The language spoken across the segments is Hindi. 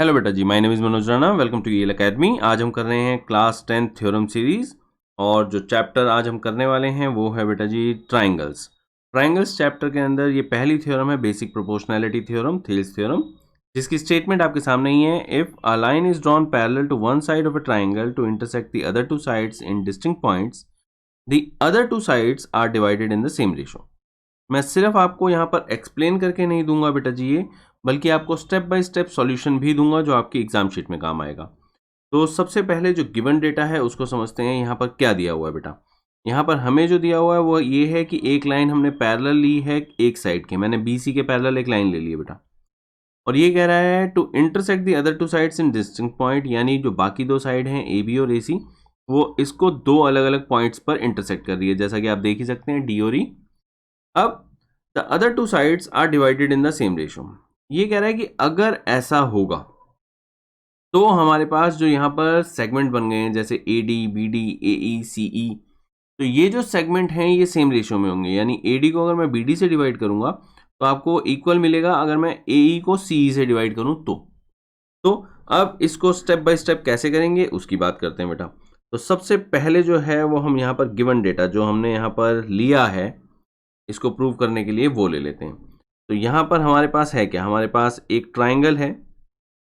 हेलो बेटा जी, my name is Manoj Rana. Welcome to EL academy. आज हम कर रहे हैं क्लास 10 थ्योरम सीरीज और जो चैप्टर आज हम करने वाले हैं वो है बेटा जी ट्राइंगल्स। ट्राइंगल्स चैप्टर के अंदर ये पहली थ्योरम है basic proportionality theorem, Thales theorem, जिसकी स्टेटमेंट आपके सामने ही है। If a line is drawn parallel to one side of a triangle to intersect the other two sides in distinct points, the other two sides are divided in the same ratio. मैं सिर्फ आपको यहाँ पर एक्सप्लेन करके नहीं दूंगा बेटा जी ये, बल्कि आपको स्टेप बाय स्टेप सॉल्यूशन भी दूंगा जो आपकी एग्जाम शीट में काम आएगा। तो सबसे पहले जो गिवन डेटा है उसको समझते हैं। यहाँ पर क्या दिया हुआ है बेटा। यहाँ पर हमें जो दिया हुआ है वो ये है कि एक लाइन हमने पैरेलल ली है एक साइड के, मैंने बीसी के पैरेलल एक लाइन ले ली है बेटा, और ये कह रहा है to intersect the other two sides in distinct point, यानी जो बाकी दो साइड हैं ए बी और ए सी, वो इसको दो अलग अलग पॉइंट्स पर इंटरसेक्ट कर रही है, जैसा कि आप देख ही सकते हैं डी और ई। अब the other two sides are divided in the same ratio. ये कह रहा है कि अगर ऐसा होगा तो हमारे पास जो यहाँ पर सेगमेंट बन गए हैं जैसे A D B D A E C E, तो ये जो सेगमेंट हैं ये सेम रेशो में होंगे। यानी ए डी को अगर मैं बी डी से डिवाइड करूंगा तो आपको इक्वल मिलेगा, अगर मैं ए ई को सी ई से डिवाइड करूं तो अब इसको स्टेप बाय स्टेप कैसे करेंगे उसकी बात करते हैं बेटा। तो सबसे पहले जो है वो हम यहाँ पर गिवन डेटा जो हमने यहाँ पर लिया है इसको प्रूव करने के लिए वो ले लेते हैं। तो यहाँ पर हमारे पास है क्या, हमारे पास एक ट्राइंगल है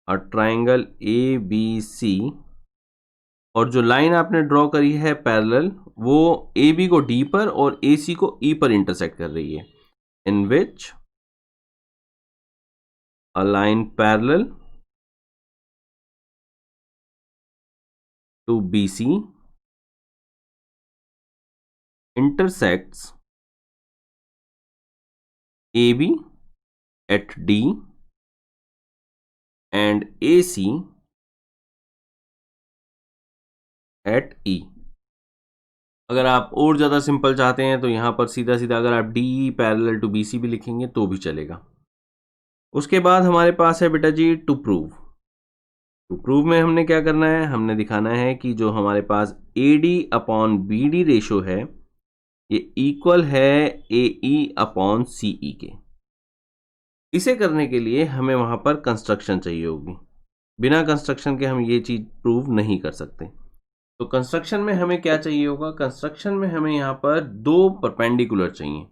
और ट्राइंगल ए बी सी, और जो लाइन आपने ड्रॉ करी है पैरेलल वो ए बी को डी पर और ए सी को ई पर इंटरसेक्ट कर रही है, in which a line parallel to B C intersects AB at D and AC at E। अगर आप और ज़्यादा सिंपल चाहते हैं तो यहाँ पर सीधा सीधा अगर आप DE पैरेलल टू BC भी लिखेंगे तो भी चलेगा। उसके बाद हमारे पास है बेटा जी टू प्रूव। टू प्रूव में हमने क्या करना है, हमने दिखाना है कि जो हमारे पास AD अपॉन BD रेशो है ये इक्वल है AE अपॉन CE के। इसे करने के लिए हमें वहां पर कंस्ट्रक्शन चाहिए होगी, बिना कंस्ट्रक्शन के हम ये चीज प्रूव नहीं कर सकते। तो कंस्ट्रक्शन में हमें क्या चाहिए होगा, कंस्ट्रक्शन में हमें यहाँ पर दो परपेंडिकुलर चाहिए।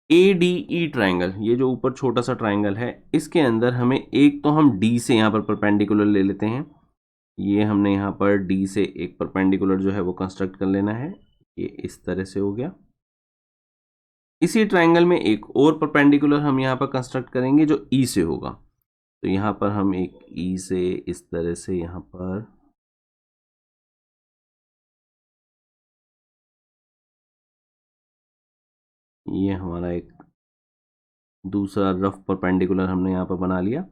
ए डी ई ट्राइंगल, ये जो ऊपर छोटा सा ट्राइंगल है इसके अंदर हमें एक तो हम डी से यहाँ पर परपेंडिकुलर ले लेते हैं। ये हमने यहाँ पर डी से एक परपेंडिकुलर जो है वो कंस्ट्रक्ट कर लेना है, ये इस तरह से हो गया। इसी ट्राइंगल में एक और परपेंडिकुलर हम यहाँ पर कंस्ट्रक्ट करेंगे जो ई से होगा। तो यहाँ पर हम एक ई से इस तरह से यहाँ पर ये हमारा एक दूसरा रफ परपेंडिकुलर हमने यहाँ पर बना लिया।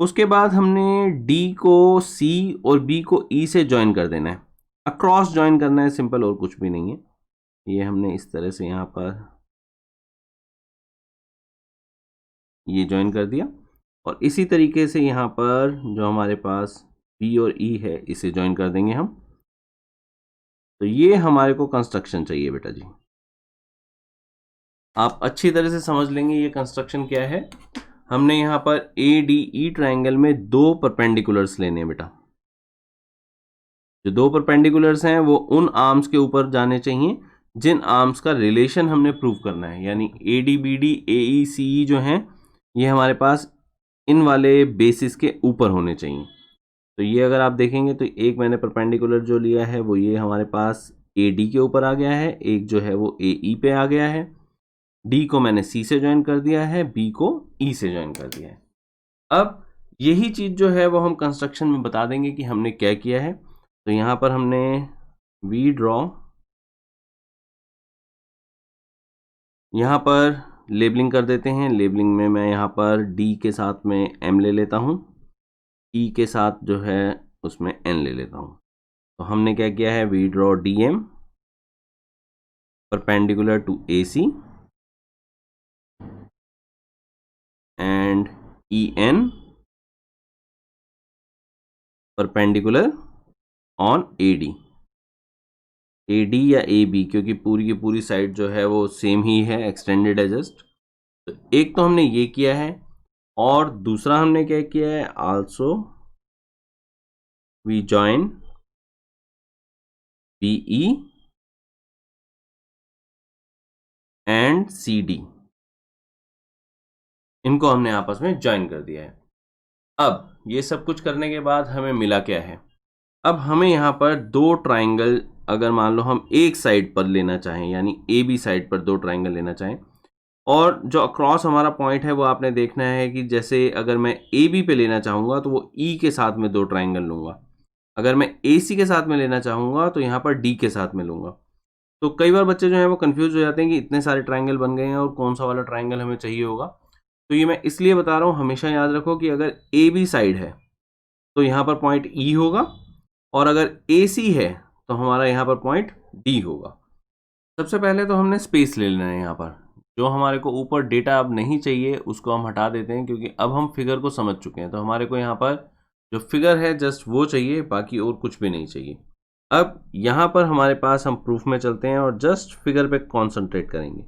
उसके बाद हमने डी को सी और बी को ई से ज्वाइन कर देना है, अक्रॉस ज्वाइन करना है, सिंपल, और कुछ भी नहीं है। ये हमने इस तरह से यहाँ पर ये ज्वाइन कर दिया, और इसी तरीके से यहाँ पर जो हमारे पास बी और ई है इसे ज्वाइन कर देंगे हम। तो ये हमारे को कंस्ट्रक्शन चाहिए बेटा जी। आप अच्छी तरह से समझ लेंगे ये कंस्ट्रक्शन क्या है। हमने यहाँ पर ए डी ई ट्राइंगल में दो परपेंडिकुलर्स लेने हैं बेटा। जो दो परपेंडिकुलर्स हैं वो उन आर्म्स के ऊपर जाने चाहिए जिन आर्म्स का रिलेशन हमने प्रूव करना है। यानी A D B D A E C E जो हैं ये हमारे पास इन वाले बेसिस के ऊपर होने चाहिए। तो ये अगर आप देखेंगे तो एक मैंने परपेंडिकुलर जो लिया है वो ये हमारे पास ए डी के ऊपर आ गया है, एक जो है वो ए ई पे आ गया है, डी को मैंने सी से ज्वाइन कर दिया है, बी को ई से ज्वाइन कर दिया है। अब यही चीज जो है वो हम कंस्ट्रक्शन में बता देंगे कि हमने क्या किया है। तो यहाँ पर हमने वी ड्रॉ, यहाँ पर लेबलिंग कर देते हैं। लेबलिंग में मैं यहाँ पर डी के साथ में एम ले लेता हूँ, ई के साथ जो है उसमें एन ले लेता हूँ। तो हमने क्या किया है, we draw D M perpendicular to A C and E N perpendicular on A D. A D या ए बी, क्योंकि पूरी की पूरी साइड जो है वो सेम ही है, एक्सटेंडेड है जस्ट। तो एक तो हमने ये किया है, और दूसरा हमने क्या किया है, also we join BE and CD, इनको हमने आपस में ज्वाइन कर दिया है। अब ये सब कुछ करने के बाद हमें मिला क्या है, अब हमें यहाँ पर दो ट्राइंगल, अगर मान लो हम एक साइड पर लेना चाहें, यानी AB साइड पर दो ट्राइंगल लेना चाहें, और जो अक्रॉस हमारा पॉइंट है वो आपने देखना है कि जैसे अगर मैं AB पे लेना चाहूँगा तो वो E के साथ में दो ट्राइंगल लूँगा, अगर मैं AC के साथ में लेना चाहूँगा तो यहाँ पर D के साथ में लूँगा। तो कई बार बच्चे जो है वो कंफ्यूज हो जाते हैं कि इतने सारे ट्राइंगल बन गए हैं और कौन सा वाला ट्राइंगल हमें चाहिए होगा। तो ये मैं इसलिए बता रहा हूँ, हमेशा याद रखो कि अगर AB साइड है तो यहाँ पर पॉइंट E होगा, और अगर AC है तो हमारा यहाँ पर पॉइंट D होगा। सबसे पहले तो हमने स्पेस ले लेना है, यहाँ पर जो हमारे को ऊपर डेटा अब नहीं चाहिए उसको हम हटा देते हैं, क्योंकि अब हम फिगर को समझ चुके हैं। तो हमारे को यहाँ पर जो फिगर है जस्ट वो चाहिए, बाकी और कुछ भी नहीं चाहिए। अब यहाँ पर हमारे पास, हम प्रूफ में चलते हैं और जस्ट फिगर पे कॉन्सेंट्रेट करेंगे।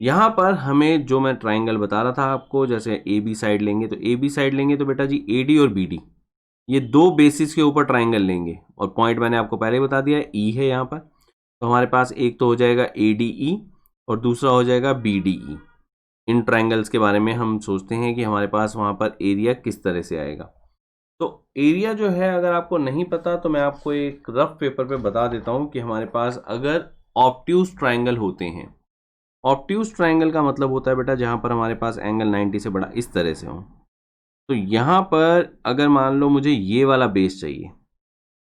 यहाँ पर हमें जो मैं ट्राइंगल बता रहा था आपको, जैसे AB साइड लेंगे तो AB साइड लेंगे तो बेटा जी AD और BD ये दो बेसिस के ऊपर ट्राइंगल लेंगे, और पॉइंट मैंने आपको पहले ही बता दिया है, E है यहाँ पर। तो हमारे पास एक तो हो जाएगा ADE और दूसरा हो जाएगा BDE। इन ट्राइंगल्स के बारे में हम सोचते हैं कि हमारे पास वहाँ पर एरिया किस तरह से आएगा। तो एरिया जो है अगर आपको नहीं पता तो मैं आपको एक रफ पेपर पे बता देता हूँ कि हमारे पास अगर ऑब्ट्यूज ट्राइंगल होते हैं, ऑब्ट्यूज ट्राइंगल का मतलब होता है बेटा जहाँ पर हमारे पास एंगल 90 से बड़ा इस तरह से हो। तो यहाँ पर अगर मान लो मुझे ये वाला बेस चाहिए,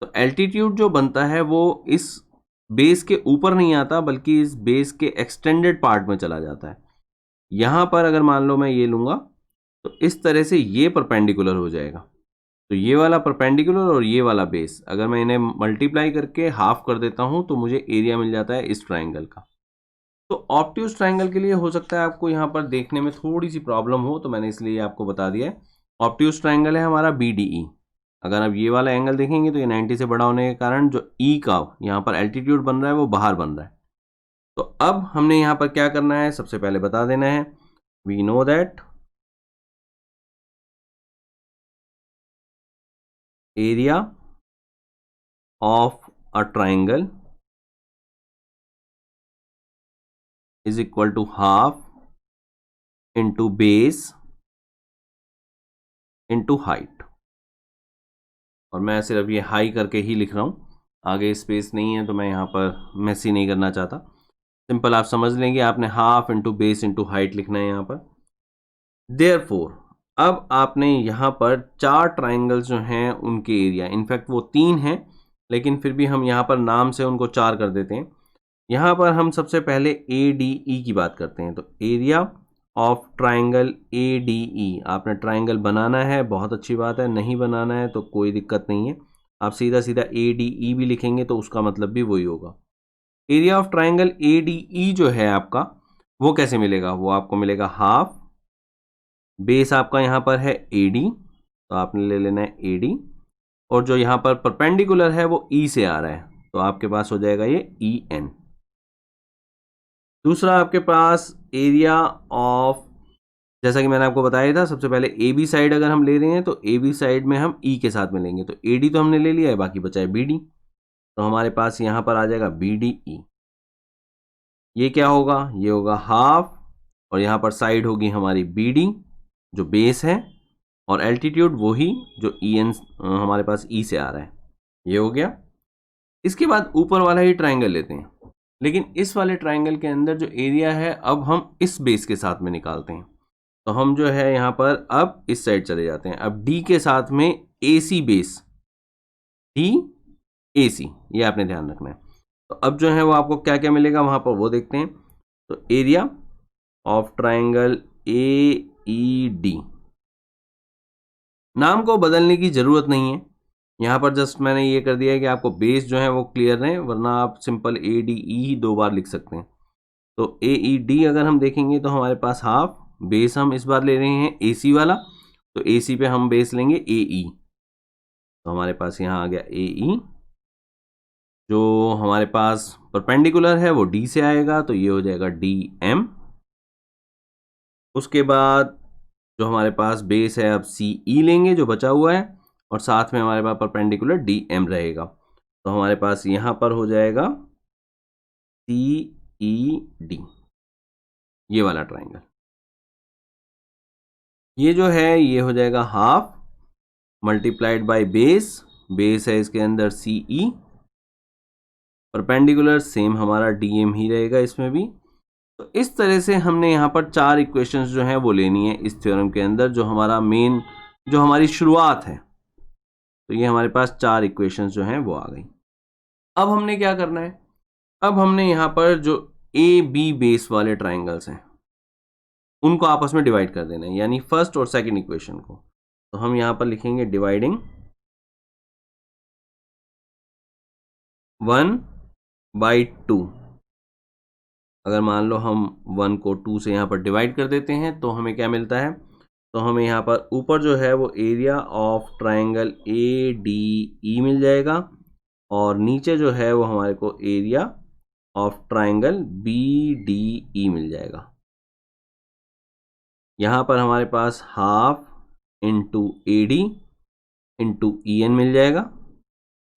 तो एल्टीट्यूड जो बनता है वो इस बेस के ऊपर नहीं आता, बल्कि इस बेस के एक्सटेंडेड पार्ट में चला जाता है। यहाँ पर अगर मान लो मैं ये लूँगा तो इस तरह से ये परपेंडिकुलर हो जाएगा। तो ये वाला परपेंडिकुलर और ये वाला बेस, अगर मैं इन्हें मल्टीप्लाई करके हाफ कर देता हूँ तो मुझे एरिया मिल जाता है इस ट्राइंगल का। तो ऑब्ट्यूज ट्राइंगल के लिए हो सकता है आपको यहाँ पर देखने में थोड़ी सी प्रॉब्लम हो, तो मैंने इसलिए आपको बता दिया है। ऑब्ट्यूज ट्राइंगल है हमारा BDE। अगर आप ये वाला एंगल देखेंगे तो ये 90 से बड़ा होने के कारण जो E का यहाँ पर एल्टीट्यूड बन रहा है वो बाहर बन रहा है। तो अब हमने यहाँ पर क्या करना है, सबसे पहले बता देना है, we know that area of a triangle is equal to half into base into height। और मैं सिर्फ ये हाई करके ही लिख रहा हूँ, आगे स्पेस नहीं है तो मैं यहाँ पर मैसी नहीं करना चाहता। सिंपल आप समझ लेंगे, आपने half into base into height लिखना है यहाँ पर। देयरफॉर अब आपने यहाँ पर चार ट्राइंगल्स जो हैं उनके एरिया, इनफैक्ट वो 3 हैं लेकिन फिर भी हम यहाँ पर नाम से उनको 4 कर देते हैं। यहाँ पर हम सबसे पहले ADE की बात करते हैं। तो एरिया ऑफ ट्राइंगल ADE, आपने ट्राइंगल बनाना है, बहुत अच्छी बात है, नहीं बनाना है तो कोई दिक्कत नहीं है, आप सीधा सीधा ADE भी लिखेंगे तो उसका मतलब भी वही होगा। एरिया ऑफ ट्राइंगल ADE जो है आपका वो कैसे मिलेगा, वो आपको मिलेगा हाफ, बेस आपका यहाँ पर है AD तो आपने ले लेना है AD, और जो यहाँ पर परपेंडिकुलर है वो E से आ रहा है तो आपके पास हो जाएगा ये EN। दूसरा आपके पास एरिया ऑफ, जैसा कि मैंने आपको बताया था, सबसे पहले AB साइड अगर हम ले रहे हैं तो AB साइड में हम E के साथ में लेंगे, तो AD तो हमने ले लिया है, बाकी बचा है BD, तो हमारे पास यहाँ पर आ जाएगा BDE। ये क्या होगा, ये होगा हाफ, और यहाँ पर साइड होगी हमारी BD जो बेस है, और एल्टीट्यूड वही जो EN हमारे पास E से आ रहा है, ये हो गया। इसके बाद ऊपर वाला ही ट्राइंगल लेते हैं, लेकिन इस वाले ट्राइंगल के अंदर जो एरिया है अब हम इस बेस के साथ में निकालते हैं। तो हम जो है यहाँ पर अब इस साइड चले जाते हैं, अब D के साथ में AC बेस, D AC, ये आपने ध्यान रखना है। तो अब जो है वो आपको क्या क्या मिलेगा वहाँ पर वो देखते हैं। तो एरिया ऑफ ट्राइंगल AED, नाम को बदलने की ज़रूरत नहीं है, यहाँ पर जस्ट मैंने ये कर दिया है कि आपको बेस जो है वो क्लियर रहे, वरना आप सिंपल ADE ही 2 बार लिख सकते हैं। तो AED अगर हम देखेंगे तो हमारे पास हाफ, बेस हम इस बार ले रहे हैं AC वाला, तो AC पे हम बेस लेंगे AE, तो हमारे पास यहाँ आ गया AE। जो हमारे पास परपेंडिकुलर है वो D से आएगा तो ये हो जाएगा DM। उसके बाद जो हमारे पास बेस है अब सी ई लेंगे जो बचा हुआ है, और साथ में हमारे पास परपेंडिकुलर डी एम रहेगा। तो हमारे पास यहाँ पर हो जाएगा सी ई डी, ये वाला ट्राइंगल। ये जो है ये हो जाएगा half multiplied by base, base है इसके अंदर सी ई, परपेंडिकुलर सेम हमारा डी एम ही रहेगा इसमें भी। तो इस तरह से हमने यहाँ पर 4 इक्वेशंस जो हैं वो लेनी है इस थ्योरम के अंदर, जो हमारा मेन, जो हमारी शुरुआत है। तो ये हमारे पास 4 इक्वेशंस जो हैं वो आ गई। अब हमने क्या करना है, अब हमने यहाँ पर जो ए बी बेस वाले ट्राइंगल्स हैं उनको आपस में डिवाइड कर देना है, यानी फर्स्ट और सेकंड इक्वेशन को। तो हम यहाँ पर लिखेंगे डिवाइडिंग 1/2। अगर मान लो हम 1 को 2 से यहाँ पर डिवाइड कर देते हैं तो हमें क्या मिलता है, तो हमें यहाँ पर ऊपर जो है वो area of triangle A D E मिल जाएगा, और नीचे जो है वो हमारे को area of triangle B D E मिल जाएगा। यहाँ पर हमारे पास half into A D into E N मिल जाएगा,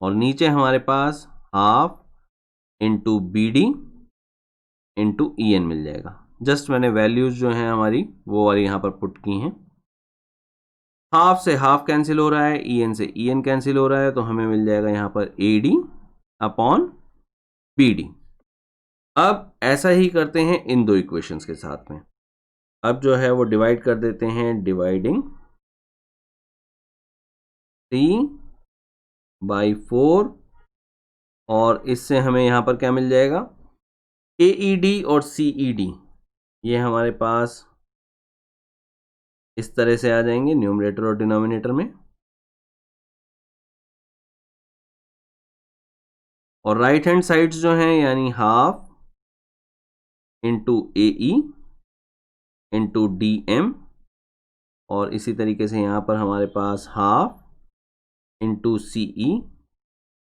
और नीचे हमारे पास half into B D into E N मिल जाएगा। जस्ट मैंने वैल्यूज जो हैं हमारी वो वाली यहाँ पर पुट की हैं। हाफ से हाफ कैंसिल हो रहा है, ई एन से ई एन कैंसिल हो रहा है, तो हमें मिल जाएगा यहाँ पर A D upon B D. अब ऐसा ही करते हैं इन दो इक्वेशंस के साथ में। अब जो है वो डिवाइड कर देते हैं, डिवाइडिंग 3/4, और इससे हमें यहाँ पर क्या मिल जाएगा, ए ई डी और सी ई डी ये हमारे पास इस तरह से आ जाएंगे न्यूमरेटर और डिनोमिनेटर में, और राइट हैंड साइड्स जो हैं यानी हाफ इंटू ए ई इंटू डी एम, और इसी तरीके से यहाँ पर हमारे पास हाफ इंटू सी ई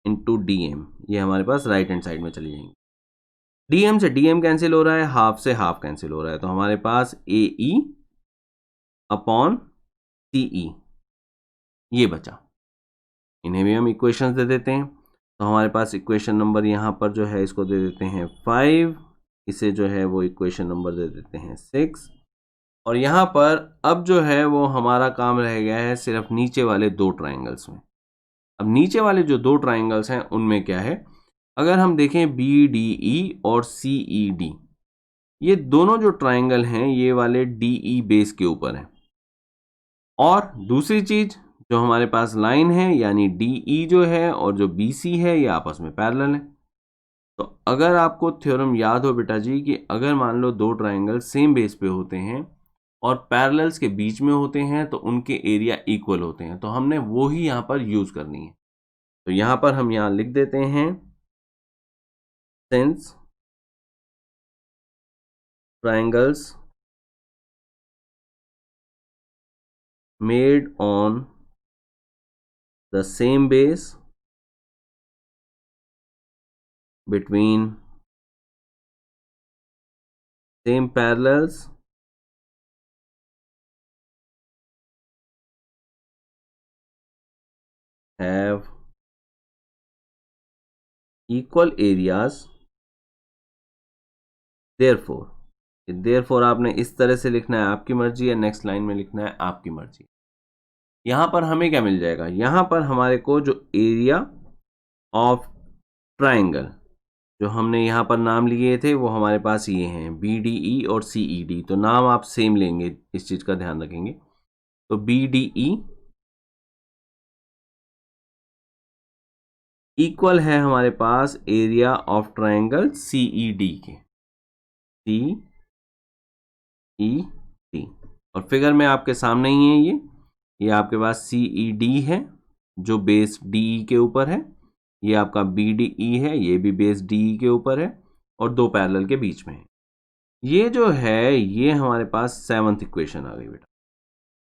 इंटू डी एम, ये हमारे पास राइट हैंड साइड में चली जाएंगी। डी एम से डी एम कैंसिल हो रहा है, हाफ से हाफ कैंसिल हो रहा है, तो हमारे पास ए ई अपॉन सी ई ये बचा। इन्हें भी हम इक्वेशंस दे देते हैं। तो हमारे पास इक्वेशन नंबर यहाँ पर जो है इसको दे देते हैं 5, इसे जो है वो इक्वेशन नंबर दे देते हैं 6, और यहाँ पर अब जो है वो हमारा काम रह गया है सिर्फ नीचे वाले दो ट्राइंगल्स में। अब नीचे वाले जो दो ट्राइंगल्स हैं उनमें क्या है, अगर हम देखें बी डी ई और सी ई डी, ये दोनों जो ट्राइंगल हैं ये वाले डी ई बेस के ऊपर हैं, और दूसरी चीज जो हमारे पास लाइन है यानी डी ई जो है और जो बी सी है ये आपस में पैरेलल है। तो अगर आपको थ्योरम याद हो बेटा जी कि अगर मान लो दो ट्राइंगल सेम बेस पे होते हैं और पैरेलल्स के बीच में होते हैं तो उनके एरिया इक्वल होते हैं, तो हमने वो ही यहाँ पर यूज करनी है। तो यहाँ पर हम यहाँ लिख देते हैं since triangles made on the same base between same parallels have equal areas, therefore आपने इस तरह से लिखना है, आपकी मर्जी है, नेक्स्ट लाइन में लिखना है आपकी मर्जी। यहाँ पर हमें क्या मिल जाएगा, यहाँ पर हमारे को जो एरिया ऑफ ट्राइंगल जो हमने यहाँ पर नाम लिए थे वो हमारे पास ये हैं बी डी ई और सी ई डी, तो नाम आप सेम लेंगे, इस चीज़ का ध्यान रखेंगे। तो बी डी ई इक्वल है हमारे पास area of triangle C E D के, सी ई डी, और फिगर में आपके सामने ही है ये आपके पास सी ई डी है जो बेस डी ई के ऊपर है, ये आपका बी डी ई है ये भी बेस डी ई के ऊपर है, और दो पैरेलल के बीच में है। ये जो है ये हमारे पास 7th इक्वेशन आ गई बेटा।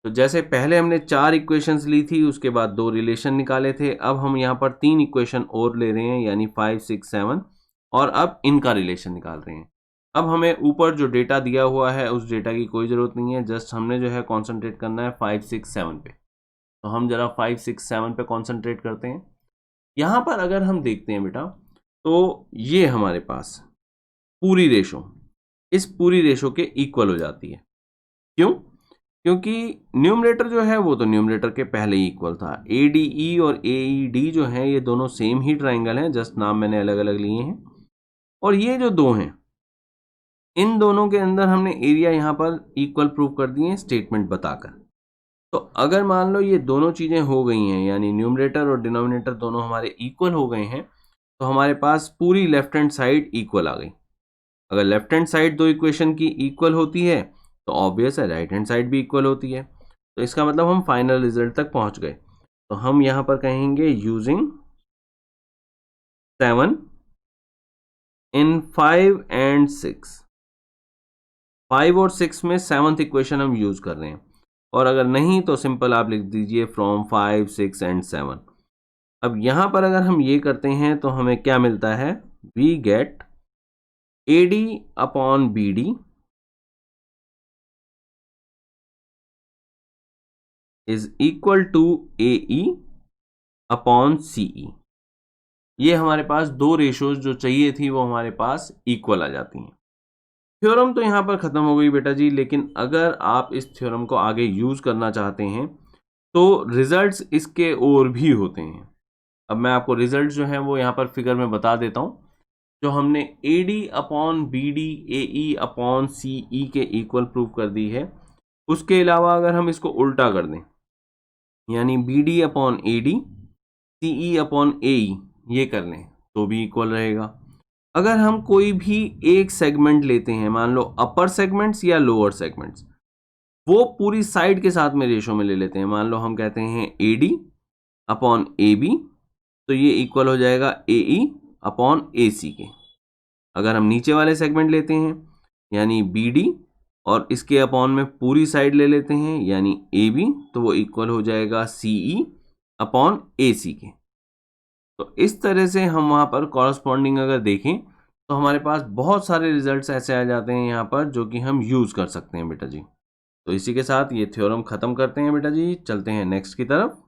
तो जैसे पहले हमने 4 इक्वेशंस ली थी उसके बाद 2 रिलेशन निकाले थे, अब हम यहाँ पर 3 इक्वेशन और ले रहे हैं यानी 5, 6, 7, और अब इनका रिलेशन निकाल रहे हैं। अब हमें ऊपर जो डेटा दिया हुआ है उस डेटा की कोई ज़रूरत नहीं है, जस्ट हमने जो है कॉन्सेंट्रेट करना है 5, 6, 7 पे। तो हम ज़रा 5, 6, 7 पे कॉन्सेंट्रेट करते हैं। यहाँ पर अगर हम देखते हैं बेटा, तो ये हमारे पास पूरी रेशो इस पूरी रेशो के इक्वल हो जाती है। क्यों? क्योंकि न्यूमरेटर जो है वो तो न्यूमरेटर के पहले ही इक्वल था। ADE और AED जो है ये दोनों सेम ही ट्राइंगल हैं, जस्ट नाम मैंने अलग अलग लिए हैं। और ये जो दो हैं, इन दोनों के अंदर हमने एरिया यहाँ पर इक्वल प्रूव कर दिए हैं स्टेटमेंट बताकर। तो अगर मान लो ये दोनों चीज़ें हो गई हैं, यानी न्यूमरेटर और डिनोमिनेटर दोनों हमारे इक्वल हो गए हैं, तो हमारे पास पूरी लेफ्ट हैंड साइड इक्वल आ गई। अगर लेफ्ट हैंड साइड दो इक्वेशन की इक्वल होती है तो ऑब्वियस है राइट हैंड साइड भी इक्वल होती है। तो इसका मतलब हम फाइनल रिजल्ट तक पहुंच गए। तो हम यहाँ पर कहेंगे यूजिंग 7 इन 5 एंड 6। 5 और 6 में 7th इक्वेशन हम यूज कर रहे हैं, और अगर नहीं तो सिंपल आप लिख दीजिए फ्रॉम 5, 6 एंड 7। अब यहां पर अगर हम ये करते हैं तो हमें क्या मिलता है, we get AD upon BD is equal to AE upon CE। ये हमारे पास दो रेशोज जो चाहिए थी वो हमारे पास इक्वल आ जाती हैं। थ्योरम तो यहाँ पर ख़त्म हो गई बेटा जी, लेकिन अगर आप इस थ्योरम को आगे यूज़ करना चाहते हैं तो रिजल्ट्स इसके और भी होते हैं। अब मैं आपको रिजल्ट जो है वो यहाँ पर फिगर में बता देता हूँ। जो हमने AD upon BD AE upon CE के इक्वल प्रूव कर दी है, उसके अलावा अगर हम इसको उल्टा कर दें, यानी BD upon AD CE upon AE ये कर लें तो भी इक्वल रहेगा। अगर हम कोई भी एक सेगमेंट लेते हैं, मान लो अपर सेगमेंट्स या लोअर सेगमेंट्स, वो पूरी साइड के साथ में रेशो में ले लेते हैं। मान लो हम कहते हैं AD अपॉन AB, तो ये इक्वल हो जाएगा AE अपॉन AC के। अगर हम नीचे वाले सेगमेंट लेते हैं यानी BD और इसके अपॉन में पूरी साइड ले लेते हैं यानी AB, तो वो इक्वल हो जाएगा CE अपॉन AC के। तो इस तरह से हम वहाँ पर कॉरस्पॉन्डिंग अगर देखें तो हमारे पास बहुत सारे रिजल्ट्स ऐसे आ जाते हैं यहाँ पर जो कि हम यूज़ कर सकते हैं बेटा जी। तो इसी के साथ ये थ्योरम ख़त्म करते हैं बेटा जी, चलते हैं नेक्स्ट की तरफ।